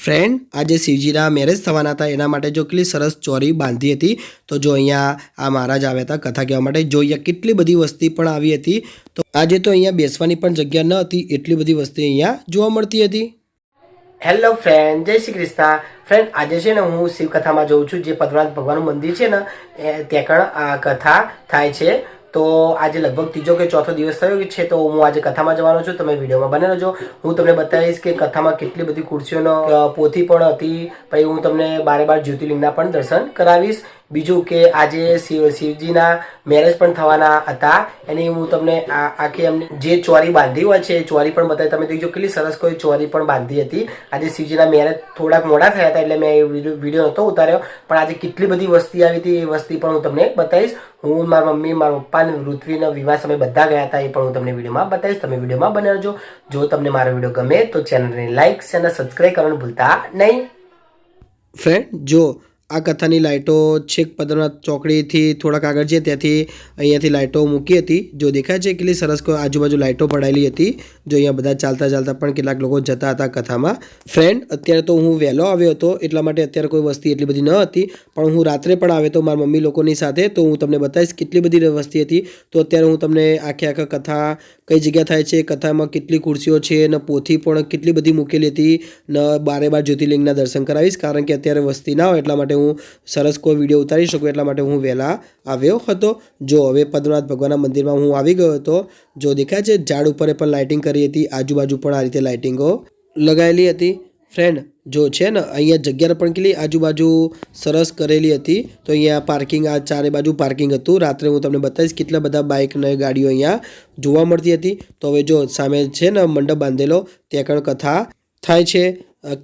Friend, આજે શિવજીના marriage થવાના હતા એના માટે જો કેટલી સરસ ચોરી બાંધી હતી. તો જો અહીંયા આ મહારાજ આવ્યા હતા કથા કહેવા માટે. જો અહીંયા કેટલી બધી વસ્તી પણ આવી હતી. તો આજે તો અહીંયા બેસવાની પણ જગ્યા ન હતી, એટલી બધી વસ્તી અહીંયા જોવા મળતી હતી. હેલો ફ્રેન્ડ, જય શ્રી કૃષ્ણ. ફ્રેન્ડ, આજે છે ને હું શિવકથામાં જોઉં છું. જે પદ્મનાભ ભગવાનનું મંદિર છે ને ત્યાં કણ આ કથા થાય છે. તો આજે લગભગ ત્રીજો કે ચોથો દિવસ થયો છે. તો હું આજે કથામાં જવાનો છું. તમે વિડીયોમાં બને રહેજો. હું તમને બતાવીશ કે કથામાં કેટલી બધી ખુરશીઓનો પોથી પણ હતી. પછી હું તમને 12 જ્યોતિર્લિંગના પણ દર્શન કરાવીશ. બીજું કે આજે શિવજીના મેરેજ પણ થવાના હતા. એની હું તમને આખી એમની જે ચોરી બાંધી હોય છે એ ચોરી પણ બતાવી. તમે દેખજો કેટલી સરસ કોઈ ચોરી પણ બાંધી હતી. આજે શિવજીના મેરેજ થોડાક મોડા થયા હતા એટલે મેં એ વિડીયો નહોતો ઉતાર્યો. પણ આજે કેટલી બધી વસ્તી આવી હતી એ વસ્તી પણ હું તમને બતાવીશ. હું, મારા મમ્મી, મારા પપ્પા અને ઋત્વીના વિવાહ સમય બધા ગયા હતા. એ પણ હું તમને વિડીયોમાં બતાવીશ. તમે વિડીયોમાં બને રહેજો. જો તમને મારો વિડીયો ગમે તો ચેનલને લાઈક અને સબસ્ક્રાઈબ કરવાનું ભૂલતા નહીં. ફ્રેન્ડ, જો આ કથાની લાઇટો છેક પદ્મનાભ ચોકડીથી થોડાક આગળ છે ત્યાંથી અહીંયાથી લાઇટો મૂકી હતી. જો દેખાય છે કેટલી સરસ આજુબાજુ લાઇટો પડાયેલી હતી. જો અહીંયા બધા ચાલતા ચાલતા પણ કેટલાક લોકો જતા હતા કથામાં. ફ્રેન્ડ, અત્યારે તો હું વહેલો આવ્યો હતો એટલા માટે અત્યારે કોઈ વસ્તી એટલી બધી ન હતી. પણ હું રાત્રે પણ આવ્યો તો મારા મમ્મી લોકોની સાથે. તો હું તમને બતાવીશ કેટલી બધી વસ્તી હતી. તો અત્યારે હું તમને આખા કથા કઈ જગ્યા થાય છે, કથામાં કેટલી ખુરશીઓ છે ને પોથી પણ કેટલી બધી મૂકેલી હતી ને 12 જ્યોતિર્લિંગના દર્શન કરાવીશ. કારણ કે અત્યારે વસ્તી ના હોય એટલા માટે હું સરસ કોઈ વિડીયો ઉતારી શકું એટલા માટે હું વહેલા આવ્યો હતો. જો હવે પદ્મનાભ ભગવાનના મંદિરમાં હું આવી ગયો હતો. જો દેખાય છે ઝાડ ઉપર પણ લાઇટિંગ કરી હતી. આજુબાજુ પણ આ રીતે લાઇટિંગો લગાવેલી હતી. ફ્રેન્ડ, જો છે ને અહીંયા જગ્યા પણ કેટલી આજુબાજુ સરસ કરેલી હતી. તો અહીંયા પાર્કિંગ, આ ચારે બાજુ પાર્કિંગ હતું. રાત્રે હું તમને બતાવીશ કેટલા બધા બાઇક અને ગાડીઓ અહીંયા જોવા મળતી હતી. તો હવે જો સામે છે ને મંડપ બાંધેલો ત્યાં કણ કથા થાય છે.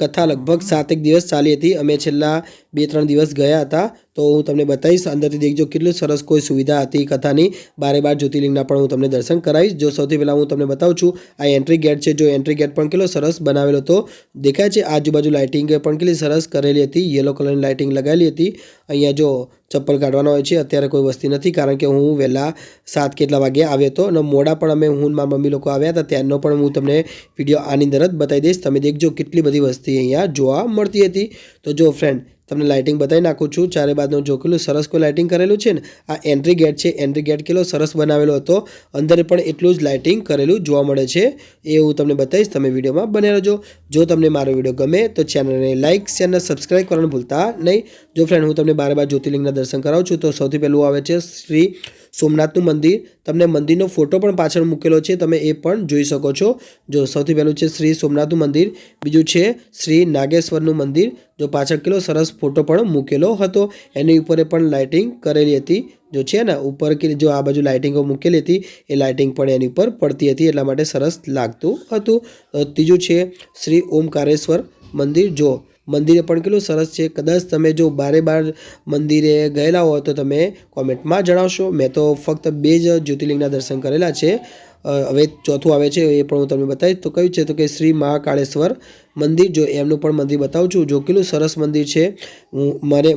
કથા લગભગ 7 દિવસ ચાલી હતી. અમે છેલ્લા 2-3 દિવસ ગયા હતા. તો હું તમને બતાવીશ. અંદરથી દેખજો કેટલું સરસ કોઈ સુવિધા હતી કથાની. 12 જ્યોતિર્લિંગના પણ હું તમને દર્શન કરાવીશ. જો સૌથી પહેલાં હું તમને બતાવું છું આ એન્ટ્રી ગેટ છે. જો એન્ટ્રી ગેટ પણ કેટલો સરસ બનાવેલો હતો. દેખાય છે આજુબાજુ લાઇટિંગ પણ કેટલી સરસ કરેલી હતી. યલો કલરની લાઇટિંગ લગાવેલી હતી. અહીંયા જો ચપ્પલ કાઢવાનો હોય છે. અત્યારે કોઈ વસ્તી નથી કારણ કે હું વહેલા 7 કેટલા વાગે આવ્યો હતો અને મોડા પણ અમે મારા મમ્મી લોકો આવ્યા હતા ત્યાંનો પણ હું તમને વિડીયો આની અંદર જ બતાવી દઈશ. તમે દેખજો કેટલી બધી વસ્તી અહીંયા જોવા મળતી હતી. તો જો ફ્રેન્ડ, તમને લાઇટિંગ બતાવી નાખું છું. ચારે બાજુનું જો કેટલું સરસ કોઈ લાઇટિંગ કરેલું છે ને. આ એન્ટ્રી ગેટ છે. એન્ટ્રી ગેટ કેટલો સરસ બનાવેલો હતો. અંદર પણ એટલું જ લાઇટિંગ કરેલું જોવા મળે છે. એ હું તમને બતાવીશ. તમે વિડીયોમાં બને રહેજો. જો તમને મારો વિડીયો ગમે તો ચેનલને લાઇક અને સબસ્ક્રાઈબ કરવાનું ભૂલતા નહીં. જો ફ્રેન્ડ, હું તમને 12 જ્યોતિર્લિંગના દર્શન કરાવું છું. તો સૌથી પહેલું આવે છે શ્રી સોમનાથનું મંદિર. તમને મંદિરનો ફોટો પણ પાછળ મૂકેલો છે, તમે એ પણ જોઈ શકો છો. જો સૌથી પહેલું છે શ્રી સોમનાથનું મંદિર. બીજું છે શ્રી નાગેશ્વરનું મંદિર. જો પાછળ કેટલો સરસ ફોટો પણ મૂકેલો હતો. એની ઉપર પણ લાઇટિંગ કરેલી હતી. જો છે ને ઉપર કે જો આ બાજુ લાઇટિંગો મૂકેલી હતી એ લાઇટિંગ પણ એની ઉપર પડતી હતી એટલા માટે સરસ લાગતું હતું. ત્રીજું છે શ્રી ઓમકારેશ્વર મંદિર. જો મંદિરે પણ કેટલું સરસ છે. કદાચ તમે જો 12 મંદિરે ગયેલા હોય તો તમે કોમેન્ટમાં જણાવશો. મેં તો ફક્ત 2 જ જ્યોતિર્લિંગના દર્શન કરેલા છે. હવે ચોથું આવે છે એ પણ હું તમને બતાવીશ. તો કયું છે તો કે શ્રી મહાકાળેશ્વર મંદિર. જો એમનું પણ મંદિર બતાવું છું. જો કેટલું સરસ મંદિર છે.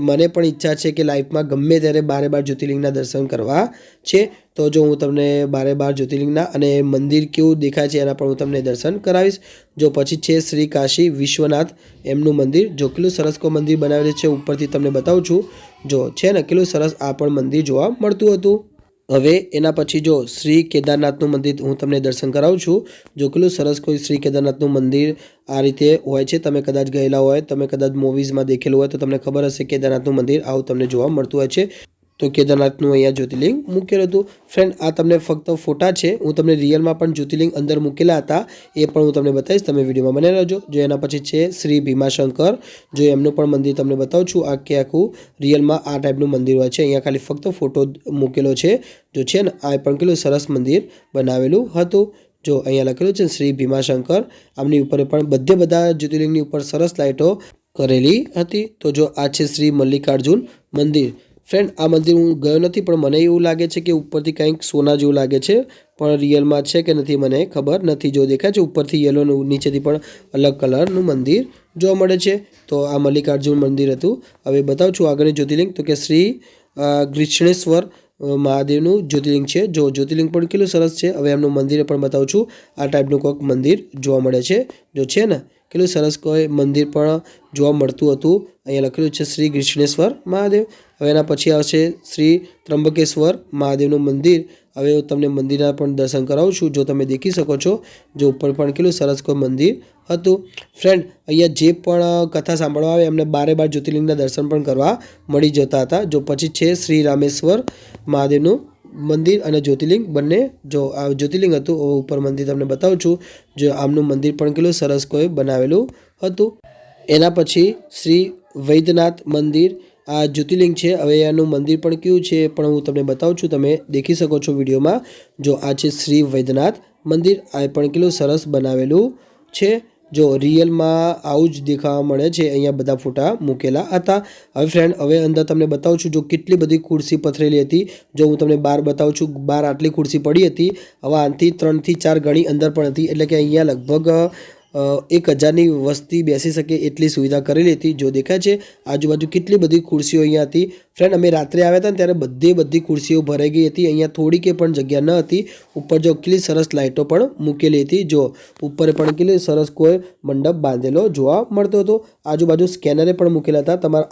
મને પણ ઈચ્છા છે કે લાઈફમાં ગમે ત્યારે 12 જ્યોતિર્લિંગના દર્શન કરવા છે. તો જો હું તમને 12 જ્યોતિર્લિંગના અને મંદિર કેવું દેખાય છે એના પણ હું તમને દર્શન કરાવીશ. જો પછી છે શ્રી કાશી વિશ્વનાથ એમનું મંદિર. જો કેટલું સરસ કોઈ મંદિર બનાવેલું છે ઉપરથી તમને બતાવું છું. જો છે ને કેટલું સરસ આ પણ મંદિર જોવા મળતું હતું. હવે એના પછી જો શ્રી કેદારનાથનું મંદિર હું તમને દર્શન કરાવું છું. જો કેટલું સરસ કોઈ શ્રી કેદારનાથનું મંદિર આ રીતે હોય છે. તમે કદાચ ગયેલા હોય, તમે કદાચ મૂવીઝમાં દેખેલું હોય તો તમને ખબર હશે કેદારનાથનું મંદિર આવું તમને જોવા મળતું હોય છે. તો કેદારનાથનું અહીંયા જ્યોતિર્લિંગ મૂકેલું હતું. ફ્રેન્ડ, આ તમને ફક્ત ફોટા છે. હું તમને રિયલમાં પણ જ્યોતિર્લિંગ અંદર મૂકેલા હતા એ પણ હું તમને બતાવીશ. તમે વિડીયોમાં બને રહેજો. જો એના પછી છે શ્રી ભીમાશંકર. જો એમનું પણ મંદિર તમને બતાવું છું. આખું રિયલમાં આ ટાઈપનું મંદિર હોય છે. અહીંયા ખાલી ફક્ત ફોટો મૂકેલો છે. જો છે ને આ પણ કેટલું સરસ મંદિર બનાવેલું હતું. જો અહીંયા લખેલું છે શ્રી ભીમાશંકર. આમની ઉપર પણ બધા જ્યોતિર્લિંગની ઉપર સરસ લાઇટો કરેલી હતી. તો જો આ છે શ્રી મલ્લિકાર્જુન મંદિર. ફ્રેન્ડ, આ મંદિર હું ગયો નથી પણ મને એવું લાગે છે કે ઉપરથી કંઈક સોના જેવું લાગે છે. પણ રિયલમાં છે કે નથી મને ખબર નથી. જો દેખાય છે ઉપરથી યલોનું, નીચેથી પણ અલગ કલરનું મંદિર જોવા મળે છે. તો આ મલ્લિકાર્જુન મંદિર હતું. હવે બતાવું છું આગળની જ્યોતિર્લિંગ. તો કે શ્રી ગ્રીષ્ણેશ્વર મહાદેવનું જ્યોતિર્લિંગ છે. જો જ્યોતિર્લિંગ પણ કેટલું સરસ છે. હવે એમનું મંદિર પણ બતાવું છું. આ ટાઈપનું કોઈક મંદિર જોવા મળે છે. જો છે ને કેટલું સરસ કોઈ મંદિર પણ જોવા મળતું હતું. અહીંયા લખેલું છે શ્રી કૃષ્ણેશ્વર મહાદેવ. હવે એના પછી આવશે શ્રી ત્રંબકેશ્વર મહાદેવનું મંદિર. હવે હું તમને મંદિરના પણ દર્શન કરાવું છું. જો તમે દેખી શકો છો, જો ઉપર પણ કેટલું સરસ કોઈ મંદિર હતું. ફ્રેન્ડ, અહીંયા જે પણ કથા સાંભળવા આવે એમને 12 જ્યોતિર્લિંગના દર્શન પણ કરવા મળી જતા હતા. જો પછી છે શ્રી રામેશ્વર મહાદેવનું મંદિર અને જ્યોતિર્લિંગ બંને. જો આ જ્યોતિર્લિંગ હતું, ઉપર મંદિર તમને બતાવું છું. જો આમનું મંદિર પણ કેટલું સરસ કોઈ બનાવેલું હતું. એના પછી શ્રી વૈદ્યનાથ મંદિર, આ જ્યોતિર્લિંગ છે. હવે એનું મંદિર પણ કેવું છે પણ હું તમને બતાવું છું, તમે દેખી શકો છો વિડીયોમાં. જો આ છે શ્રી વૈદ્યનાથ મંદિર, આ પણ કેટલું સરસ બનાવેલું છે. જો રિયલમાં આવું જ દેખાવા મળે છે. અહીંયા બધા ફોટા મૂકેલા હતા. હવે ફ્રેન્ડ, હવે અંદર તમને બતાવું છું જો કેટલી બધી ખુરશી પથરેલી હતી. જો હું તમને બહાર બતાવું છું, બહાર આટલી ખુરશી પડી હતી. હવે આનાથી 3 થી 4 ગણી અંદર પણ હતી. એટલે કે અહીંયા લગભગ 1000ની વસ્તી બેસી શકે એટલી સુવિધા કરેલી હતી. જો દેખાય છે આજુબાજુ કેટલી બધી ખુરશીઓ અહીંયા હતી. ફ્રેન્ડ, અમે રાત્રે આવ્યા હતા ને ત્યારે બધી ખુરશીઓ ભરાઈ ગઈ હતી. અહીંયા થોડી કે પણ જગ્યા ન હતી. ઉપર જો કેટલી સરસ લાઇટો પણ મૂકેલી હતી. જો ઉપર પણ કેટલી સરસ કોઈ મંડપ બાંધેલો જોવા મળતો હતો. આજુબાજુ સ્કેનરે પણ મૂકેલા હતા. તમારે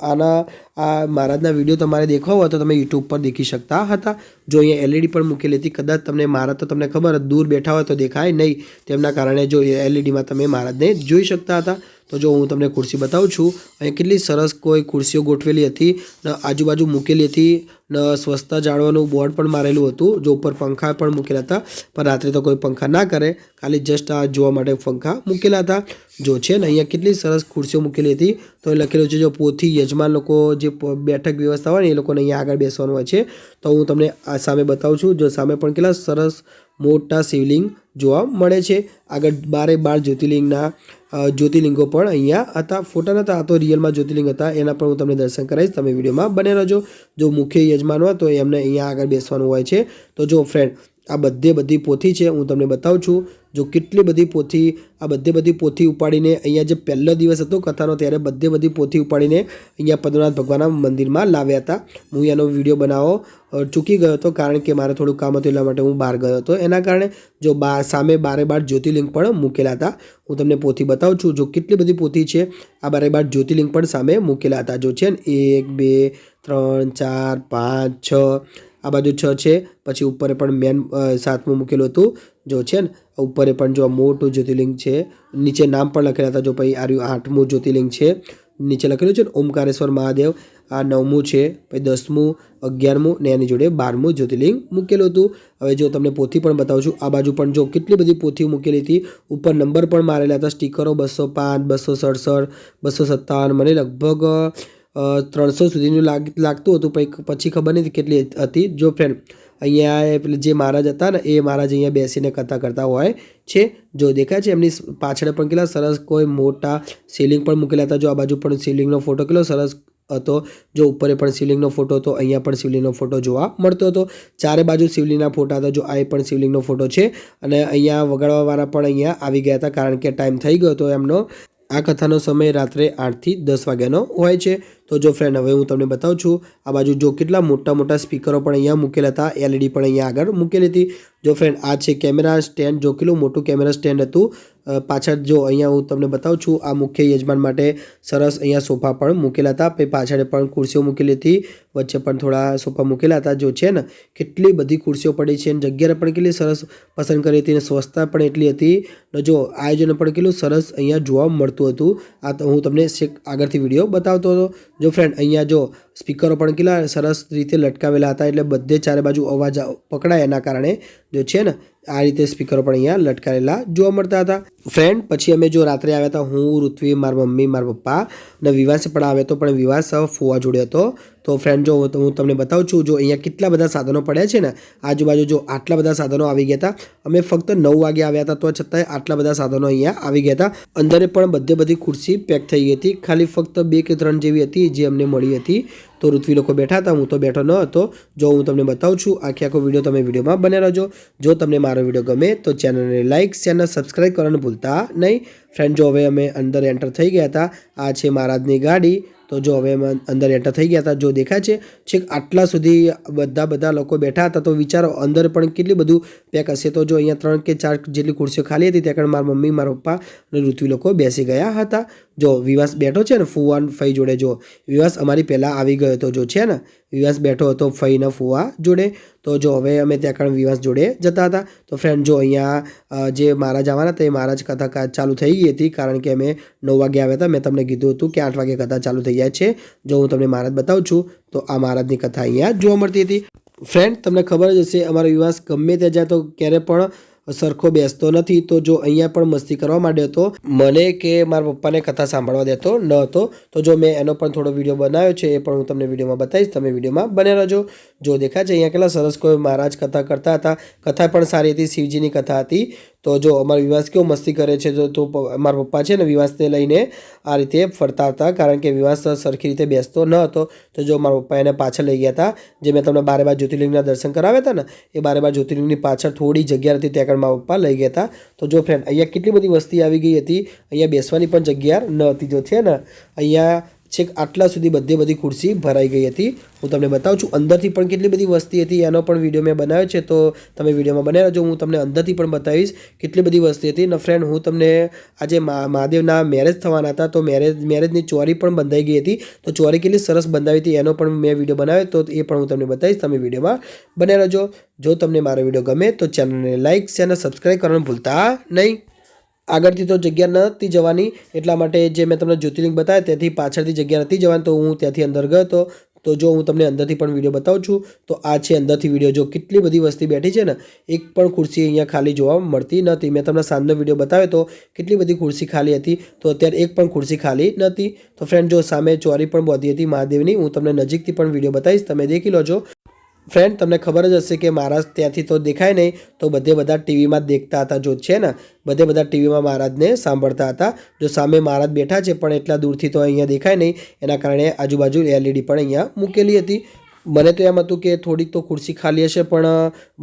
આ મહારાજના વિડીયો તમારે દેખવા હોય તો તમે યુટ્યુબ પર દેખી શકતા હતા. જો અહીંયા LED પણ મૂકેલી હતી. કદાચ તમને મહારાજ તો તમને ખબર દૂર બેઠા હોય તો દેખાય નહીં, તેમના કારણે જો LEDમાં તમે મહારાજને જોઈ શકતા હતા. તો જો હું તમને ખુરશી બતાવું છું, અહીંયા કેટલી સરસ કોઈ ખુરશીઓ ગોઠવેલી હતી ને આજુબાજુ મૂકેલી હતી ને સ્વચ્છતા જાળવવાનું બોર્ડ પણ મારેલું હતું. જો ઉપર પંખા પણ મૂકેલા હતા, પણ રાત્રે તો કોઈ પંખા ના કરે, ખાલી જસ્ટ આ જોવા માટે પંખા મૂકેલા હતા. જો છે ને અહીંયા કેટલી સરસ ખુરશીઓ મૂકેલી હતી. તો એ લખેલું છે જો પોથી યજમાન લોકો જે બેઠક વ્યવસ્થા હોય ને એ લોકોને અહીંયા આગળ બેસવાનું હોય છે. તો હું તમને આ સામે બતાવું છું. જો સામે પણ કેટલા સરસ મોટા શિવલિંગ જોવા મળે છે. આગળ 12 જ્યોતિર્લિંગો પણ અહીંયા હતા. ફોટા નહોતા, આ તો રિયલમાં જ્યોતિર્લિંગ હતા. એના પણ હું તમને દર્શન કરાવીશ. તમે વિડીયોમાં બને રહેજો. જો મુખ્ય યજમાન હોય તો એમને અહીંયા આગળ બેસવાનું હોય છે. તો જો ફ્રેન્ડ, આ બધી પોથી છે, હું તમને બતાવું છું. જો કેટલી બધી પોથી, આ બધી પોથી ઉપાડીને અહીંયા જે પહેલો દિવસ હતો કથાનો ત્યારે બધી પોથી ઉપાડીને અહીંયા પદ્મનાભ ભગવાનના મંદિરમાં લાવ્યા હતા. હું એનો વિડીયો બનાવો ચૂકી ગયો હતો કારણ કે મારે થોડું કામ હતું એટલા માટે હું બહાર ગયો હતો. એના કારણે જો સામે 12 જ્યોતિર્લિંગ પણ મૂકેલા હતા. હું તમને પોથી બતાવું છું. જો કેટલી બધી પોથી છે, આ 12 જ્યોતિર્લિંગ પણ સામે મૂકેલા હતા. જો છે ને 1 2 3 4 5 6, આ બાજુ 6 છે. પછી ઉપર પણ મેન 7મું મૂકેલું હતું. જો છે ને ઉપર પણ જો મોટું જ્યોતિર્લિંગ છે, નીચે નામ પણ લખેલા હતા. જો પછી આ 8મું જ્યોતિર્લિંગ છે, નીચે લખેલું છે ને ઓમકારેશ્વર મહાદેવ. આ 9મું છે, પછી 10મું, 11મું ને એની જોડે 12મું જ્યોતિર્લિંગ મૂકેલું હતું. હવે જો તમને પોથી પણ બતાવું છું. આ બાજુ પણ જો કેટલી બધી પોથીઓ મૂકેલી હતી. ઉપર નંબર પણ મારેલા હતા, સ્ટીકરો 205 267 257, મને લગભગ 300 સુધીનું લાગતું હતું. પછી ખબર નથી કેટલી હતી. જો ફ્રેન્ડ, અહીંયા પેલે જે મહારાજ હતા ને એ મહારાજ અહીંયા બેસીને કથા કરતા હોય છે. જો દેખાય છે એમની પાછળ પણ કેટલા સરસ કોઈ મોટા શિવલિંગ પણ મૂકેલા હતા. જો આ બાજુ પણ શિવલિંગનો ફોટો કેટલો સરસ હતો. જો ઉપર પણ શિવલિંગનો ફોટો હતો, અહીંયા પણ શિવલિંગનો ફોટો જોવા મળતો હતો. ચારે બાજુ શિવલિંગના ફોટા હતા. જો આ પણ શિવલિંગનો ફોટો છે. અને અહીંયા વગાડવાવાળા પણ અહીંયા આવી ગયા હતા કારણ કે ટાઈમ થઈ ગયો હતો એમનો. આ કથાનો સમય રાત્રે 8 થી 10 વાગ્યાનો હોય છે. તો જો ફ્રેન્ડ, હવે હું તમને બતાવું છું. આ બાજુ જો કેટલા મોટા સ્પીકરો પણ અહીંયા મૂકેલા હતા. LED પણ અહીંયા આગળ મૂકેલી હતી. જો ફ્રેન્ડ, આ છે કેમેરા સ્ટેન્ડ. જો કેટલું મોટું કેમેરા સ્ટેન્ડ હતું. પાછળ જો અહીંયા હું તમને બતાવું છું. આ મુખ્ય યજમાન માટે સરસ અહીંયા સોફા પણ મૂકેલા હતા. પછી પાછળ પણ ખુરશીઓ મૂકેલી હતી. વચ્ચે પણ થોડા સોફા મૂકેલા હતા. જો છે ને કેટલી બધી ખુરશીઓ પડી છે, જગ્યા પણ કેટલી સરસ પસંદ કરી હતી અને સ્વચ્છતા પણ એટલી હતી. જો આયોજન પણ કેટલું સરસ અહીંયા જોવા મળતું હતું. આ તો હું તમને આગળથી વિડીયો બતાવતો હતો. જો ફ્રેન્ડ, અહીંયા જો સ્પીકરો પણ કેટલા સરસ રીતે લટકાવેલા હતા. એટલે બધે ચારે બાજુ અવાજ પકડાય એના કારણે જો છે ને આ રીતે સ્પીકરો પણ અહીંયા લટકાવેલા જોવા મળતા હતા. ફ્રેન્ડ, પછી અમે જો રાત્રે આવ્યા હતા, હું, ઋત્વી, મારા મમ્મી, મારા પપ્પા અને વિવાસ પણ આવ્યો હતો. પણ વિવાસ ફુવા જોડે હતો. તો ફ્રેન્ડ, જો હું તમને બતાવું છું. જો અહીંયા કેટલા બધા સાધનો પડ્યા છે ને આજુબાજુ. જો આટલા બધા સાધનો આવી ગયા હતા. અમે ફક્ત 9 વાગે આવ્યા હતા તો છતાંય આટલા બધા સાધનો અહીંયા આવી ગયા હતા. અંદરે પણ બધી ખુરશી પેક થઈ ગઈ હતી. ખાલી ફક્ત 2 કે 3 જેવી હતી જે અમને મળી હતી. તો ઋત્વી લોકો બેઠા હતા, હું તો બેઠો ન હતો. જો હું તમને બતાવું છું. આખો વિડીયો તમે વિડીયોમાં બને રહેજો. જો તમને મારો વિડીયો ગમે તો ચેનલને લાઇક, ચેનલ સબસ્ક્રાઈબ કરવાનું ભૂલતા નહીં. ફ્રેન્ડ, જો હવે અમે અંદર એન્ટર થઈ ગયા હતા. આ છે મહારાજની ગાડી. તો જો હવે અમે અંદર એન્ટર થઈ ગયા હતા. જો દેખાય છે છેક આટલા સુધી બધા લોકો બેઠા હતા. તો વિચારો અંદર પણ કેટલી બધું પેક હશે. તો જો અહીંયા 3 કે 4 જેટલી ખુરશીઓ ખાલી હતી. ત્યાં આગળ મારા મમ્મી, મારા પપ્પા અને ઋત્વી લોકો બેસી ગયા હતા. જો વિવાસ બેઠો છે ને ફુવા ફઈ જોડે. જો વિવાસ અમારી પહેલાં આવી ગયો હતો. જો છે ને વિવાસ બેઠો હતો ફઈના ફુવા જોડે. તો જો હવે અમે ત્યાં આગળ વિવાસ જોડે જતા હતા. તો ફ્રેન્ડ જો અહીંયા જે મહારાજ આવવાના હતા એ મહારાજ કથા ચાલુ થઈ ગઈ હતી. કારણ કે અમે 9 વાગે આવ્યા હતા. મેં તમને કીધું હતું કે 8 વાગે કથા ચાલુ થઈ જાય છે. જો હું તમને મહારાજ બતાવું છું તો આ મહારાજની કથા અહીંયા જોવા મળતી હતી. ફ્રેન્ડ તમને ખબર જ હશે અમારો વિવાસ ગમે ત્યાં જાય તો ક્યારે પણ સરખો બેસતો નથી. તો જો અહીંયા પણ મસ્તી કરવા માંડ્યો હતો. મને કે મારા પપ્પાને કથા સાંભળવા દેતો ન હતો. તો જો મેં એનો પણ થોડો વિડીયો બનાવ્યો છે એ પણ હું તમને વિડીયોમાં બતાવીશ. તમે વિડીયોમાં બન્યા રહેજો. જો દેખાય છે અહીંયા કેટલા સરસ કોઈ મહારાજ કથા કરતા હતા. કથા પણ સારી હતી. શિવજીની કથા હતી. તો જો અમારો વિવાસ કેવો મસ્તી કરે છે. તો મારા પપ્પા છે ને વિવાસને લઈને આ રીતે ફરતા હતા. કારણ કે વિવાસ સરખી રીતે બેસતો ન હતો. તો જો મારા પપ્પા એને પાછળ લઈ ગયા હતા. જે મેં તમને 12 જ્યોતિર્લિંગના દર્શન કરાવ્યા હતા ને એ 12 જ્યોતિર્લિંગની પાછળ થોડી જગ્યા હતી. ત્યાં આગળ મારા પપ્પા લઈ ગયા હતા. તો જો ફ્રેન્ડ અહીંયા કેટલી બધી વસ્તી આવી ગઈ હતી. અહીંયા બેસવાની પણ જગ્યા ન હતી. જો છે ને અહીંયા છેક આટલા સુધી બધી ખુરશી ભરાઈ ગઈ હતી. હું તમને બતાવું છું અંદરથી પણ કેટલી બધી વસ્તી હતી. એનો પણ વિડીયો મેં બનાવ્યો છે. તો તમે વિડીયોમાં બન્યા રહેજો. હું તમને અંદરથી પણ બતાવીશ કેટલી બધી વસ્તી હતી. ને ફ્રેન્ડ હું તમને આજે મહાદેવના મેરેજ થવાના હતા. તો મેરેજની ચોરી પણ બંધાઈ ગઈ હતી. તો ચોરી કેટલી સરસ બંધાવી હતી એનો પણ મેં વિડીયો બનાવ્યો. તો એ પણ હું તમને બતાવીશ. તમે વિડીયોમાં બન્યા રહેજો. જો તમને મારો વિડીયો ગમે તો ચેનલને લાઇક શેર અને સબસ્ક્રાઈબ કરવાનું ભૂલતા નહીં. આગળથી તો જગ્યા નથી જવાની એટલા માટે જે મેં તમને જ્યોતિર્લિંગ બતાવ્યા ત્યાંથી પાછળથી જગ્યા નથી જવાની. તો હું ત્યાંથી અંદર ગયો હતો. તો જો હું તમને અંદરથી પણ વિડીયો બતાવું છું. તો આ છે અંદરથી વિડીયો. જો કેટલી બધી વસ્તી બેઠી છે ને એક પણ ખુરશી અહીંયા ખાલી જોવા મળતી નથી. મેં તમને સાંજનો વિડીયો બતાવ્યો તો કેટલી બધી ખુરશી ખાલી હતી. તો અત્યારે એક પણ ખુરશી ખાલી નથી. તો ફ્રેન્ડ જો સામે ચોરી પણ બાંધી હતી મહાદેવની. હું તમને નજીકથી પણ વિડીયો બતાવીશ. તમે દેખી લોજો. ફ્રેન્ડ તમને ખબર જ હશે કે મહારાજ ત્યાંથી તો દેખાય નહીં. તો બધા ટીવીમાં જ દેખતા હતા. જો છે ને બધા ટીવીમાં મહારાજને સાંભળતા હતા. જો સામે મહારાજ બેઠા છે પણ એટલા દૂરથી તો અહીંયા દેખાય નહીં. એના કારણે આજુબાજુ LED પણ અહીંયા મૂકેલી હતી. મને તો એમ હતું કે થોડીક તો ખુરશી ખાલી હશે પણ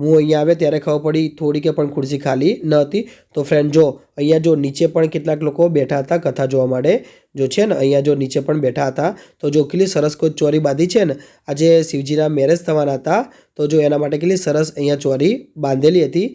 હું અહીંયા આવે ત્યારે ખબર પડી થોડીક પણ ખુરશી ખાલી ન હતી. તો ફ્રેન્ડ જો અહીંયા જો નીચે પણ કેટલાક લોકો બેઠા હતા કથા જોવા માટે. જો છે ને અહીંયા જો નીચે પણ બેઠા હતા. તો જો કેટલી સરસ કોઈ ચોરી બાંધી છે ને આજે શિવજીના મેરેજ થવાના હતા. તો જો એના માટે કેટલી સરસ અહીંયા ચોરી બાંધેલી હતી.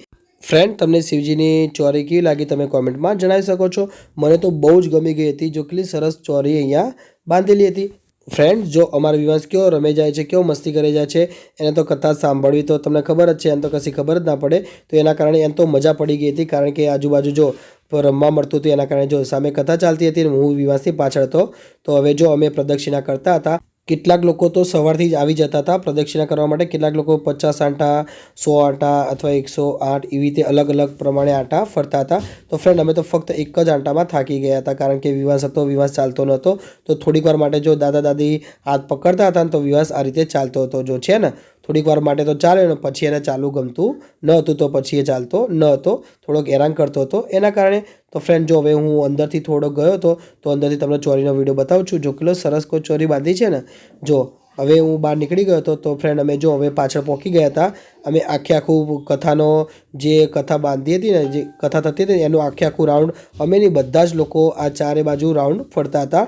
ફ્રેન્ડ તમને શિવજીની ચોરી કેવી લાગી તમે કોમેન્ટમાં જણાવી શકો છો. મને તો બહુ જ ગમી ગઈ હતી. જો કેટલી સરસ ચોરી અહીંયા બાંધેલી હતી. ફ્રેન્ડ જો અમારો વિવાસ કેવો રમે જાય છે કેવો મસ્તી કરી જાય છે એને તો કથા સાંભળવી તો તમને ખબર જ છે. એને તો કશી ખબર જ ના પડે. તો એના કારણે એને તો મજા પડી ગઈ હતી. કારણ કે આજુબાજુ જો રમવા મળતું હતું એના કારણે જો સામે કથા ચાલતી હતી અને હું વિવાસની પાછળ હતો. તો હવે જો અમે પ્રદક્ષિણા કરતા હતા. કેટલાક લોકો તો સવારથી જ આવી જતા હતા પ્રદક્ષિણા કરવા માટે. કેટલાક લોકો 50 આંટા 100 આંટા અથવા 108 એવી રીતે અલગ અલગ પ્રમાણે આંટા ફરતા હતા. તો ફ્રેન્ડ અમે તો ફક્ત એક જ આંટામાં થાકી ગયા હતા. કારણ કે વિવાસ હતો વિવાસ ચાલતો નહોતો. તો થોડીક વાર માટે જો દાદા દાદી હાથ પકડતા હતા ને તો વિવાસ આ રીતે ચાલતો હતો. જો છે ને થોડીક વાર માટે તો ચાલે ને પછી એને ચાલુ ગમતું ન હતું. તો પછી એ ચાલતો ન હતો. થોડોક હેરાન કરતો હતો એના કારણે. તો ફ્રેન્ડ જો હવે હું અંદરથી થોડો ગયો હતો તો અંદરથી તમને ચોરીનો વિડીયો બતાવું છું. જો કેટલો સરસ કોઈ ચોરી બાંધી છે ને. જો હવે હું બહાર નીકળી ગયો હતો. તો ફ્રેન્ડ અમે જો હવે પાછળ પહોંચી ગયા હતા. અમે આખું કથાનો જે કથા બાંધી હતી ને જે કથા થતી હતી એનું આખું રાઉન્ડ અમે નહીં બધા જ લોકો આ ચારે બાજુ રાઉન્ડ ફરતા હતા.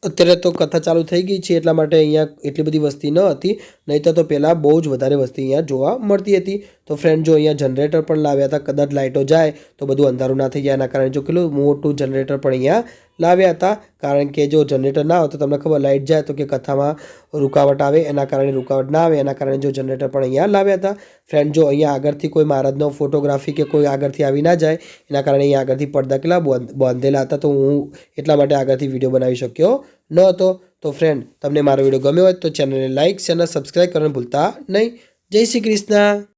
અત્યારે તો કથા ચાલુ થઈ ગઈ છે એટલા માટે અહીંયા એટલી બધી વસ્તી ન હતી. નહીં તો પહેલાં બહુ જ વધારે વસ્તી અહીંયા જોવા મળતી હતી. તો ફ્રેન્ડ જો અહીંયા જનરેટર પણ લાવ્યા હતા. કદાચ લાઇટો જાય તો બધું અંધારું ના થઈ જાય એના કારણે જો કેટલું મોટું જનરેટર પણ અહીંયા લાવ્યા હતા. કારણ કે જો જનરેટર ના હોય તો તમને ખબર લાઇટ જાય તો કે કથામાં રૂકાવટ આવે. એના કારણે રૂકાવટ ના આવે એના કારણે જો જનરેટર પણ અહીંયા લાવ્યા હતા. ફ્રેન્ડ જો અહીંયા આગળથી કોઈ મહારાજનો ફોટોગ્રાફી કે કોઈ આગળથી આવી ના જાય એના કારણે અહીંયા આગળથી પડદા કેટલા બાંધેલા હતા. તો હું એટલા માટે આગળથી વિડીયો બનાવી શક્યો ન હતો. તો ફ્રેન્ડ તમને મારો વિડીયો ગમ્યો હોય તો ચેનલને લાઇક શેર અને સબસ્ક્રાઈબ કરવાનું ભૂલતા નહીં. જય શ્રી કૃષ્ણ.